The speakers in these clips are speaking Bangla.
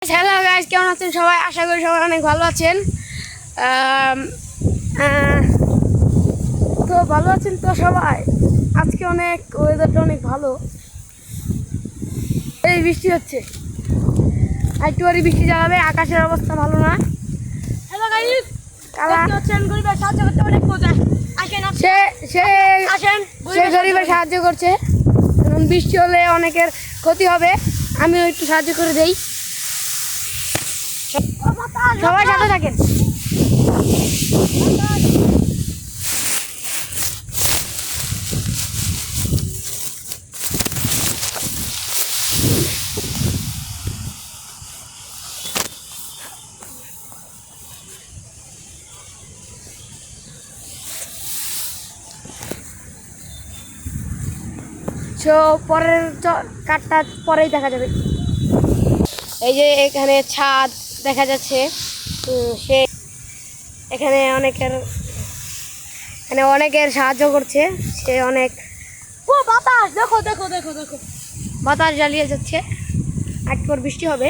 হ্যালো গাইস, কেমন আছেন সবাই? আশা করি সবাই অনেক ভালো আছেন। তো ভালো আছেন তো সবাই? আজকে অনেক ওয়েদারটা অনেক ভালো। এই বৃষ্টি হচ্ছে, একটু আর বৃষ্টি যাবে। আকাশের অবস্থা ভালো না। হ্যালো গাইস, কারা আসেন গরিবের সাহায্য করতে অনেক মজা। আসেন সে সে আসেন সে গরিবের সাহায্য করছে। কারণ বৃষ্টি হলে অনেকের ক্ষতি হবে, আমিও একটু সাহায্য করে দেই। সবাই সাথে থাকেন। সো পরের কাঠটা পরেই দেখা যাবে। এই যে এখানে ছাদ দেখা যাচ্ছে। সে এখানে অনেকের সাহায্য করছে। সে অনেক ও বাতাস, দেখো দেখো দেখো দেখো বাতাস জ্বালিয়ে যাচ্ছে। একটু পর বৃষ্টি হবে,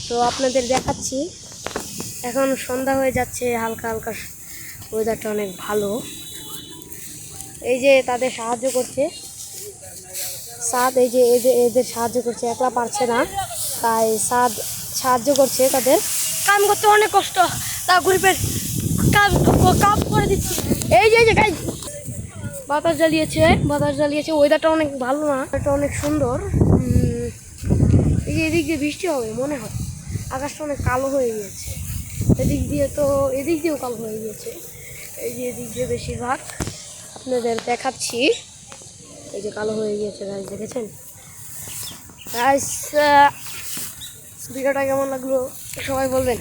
তো আপনাদের দেখাচ্ছি। এখন সন্ধ্যা হয়ে যাচ্ছে, হালকা হালকা ওয়েদারটা অনেক ভালো। এই যে তাদের সাহায্য করছে সাদ, এই যে এদের সাহায্য করছে, একলা পারছে না, তাই সাদ সাহায্য করছে তাদের। কাম করতে অনেক কষ্ট, তা গরিবের কাম কাম করে দিচ্ছি। এই যে গাইস, বাতাস জ্বালিয়েছে। ওয়েদারটা অনেক ভালো না, এটা অনেক সুন্দর। এই যে এদিক দিয়ে বৃষ্টি হবে মনে হয়। আকাশটা অনেক কালো হয়ে গিয়েছে, এদিক দিয়েও কালো হয়ে গিয়েছে। এই যে এদিক দিয়ে বেশিরভাগ আপনাদের দেখাচ্ছি। এই যে কালো হয়ে গিয়েছে গাইস, দেখেছেন গাইস? ভিডিওটা কেমন লাগলো সবাই বলবেন।